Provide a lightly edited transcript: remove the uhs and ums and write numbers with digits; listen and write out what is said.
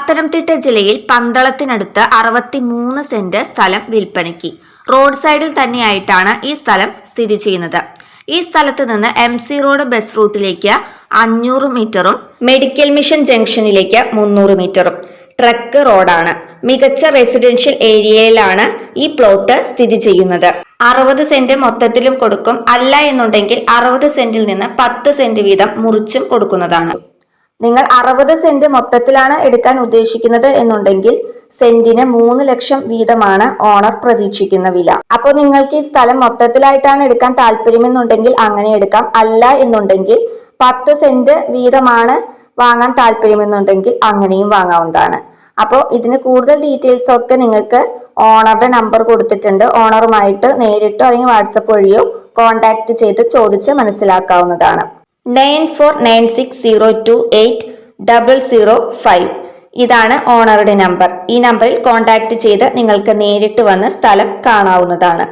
പത്തനംതിട്ട ജില്ലയിൽ പന്തളത്തിനടുത്ത് 63 സെന്റ് സ്ഥലം വിൽപ്പനയ്ക്ക്. റോഡ് സൈഡിൽ തന്നെയായിട്ടാണ് ഈ സ്ഥലം സ്ഥിതി ചെയ്യുന്നത്. ഈ സ്ഥലത്ത് നിന്ന് MC റോഡ് ബസ് റൂട്ടിലേക്ക് 500 മീറ്ററും മെഡിക്കൽ മിഷൻ ജംഗ്ഷനിലേക്ക് 300 മീറ്ററും ട്രക്ക് റോഡാണ്. മികച്ച റെസിഡൻഷ്യൽ ഏരിയയിലാണ് ഈ പ്ലോട്ട് സ്ഥിതി ചെയ്യുന്നത്. 60 സെന്റ് മൊത്തത്തിലും കൊടുക്കും, അല്ല എന്നുണ്ടെങ്കിൽ 60 സെന്റിൽ നിന്ന് 10 സെന്റ് വീതം മുറിച്ചും കൊടുക്കുന്നതാണ്. നിങ്ങൾ 60 സെന്റ് മൊത്തത്തിലാണ് എടുക്കാൻ ഉദ്ദേശിക്കുന്നത് എന്നുണ്ടെങ്കിൽ സെന്റിന് 3 ലക്ഷം വീതമാണ് ഓണർ പ്രതീക്ഷിക്കുന്ന വില. അപ്പോൾ നിങ്ങൾക്ക് ഈ സ്ഥലം മൊത്തത്തിലായിട്ടാണ് എടുക്കാൻ താല്പര്യമെന്നുണ്ടെങ്കിൽ അങ്ങനെ എടുക്കാം. അല്ല എന്നുണ്ടെങ്കിൽ 10 സെന്റ് വീതമാണ് വാങ്ങാൻ താല്പര്യമെന്നുണ്ടെങ്കിൽ അങ്ങനെയും വാങ്ങാവുന്നതാണ്. അപ്പോൾ ഇതിന് കൂടുതൽ ഡീറ്റെയിൽസ് ഒക്കെ നിങ്ങൾക്ക് ഓണറുടെ നമ്പർ കൊടുത്തിട്ടുണ്ട്. ഓണറുമായിട്ട് നേരിട്ടോ അല്ലെങ്കിൽ വാട്സപ്പ് വഴിയോ കോൺടാക്ട് ചെയ്ത് ചോദിച്ച് മനസ്സിലാക്കാവുന്നതാണ്. 9496028005 ഇതാണ് ഓണറുടെ നമ്പർ. ഈ നമ്പറിൽ കോൺടാക്ട് ചെയ്ത് നിങ്ങൾക്ക് നേരിട്ട് വന്ന് സ്ഥലം കാണാവുന്നതാണ്.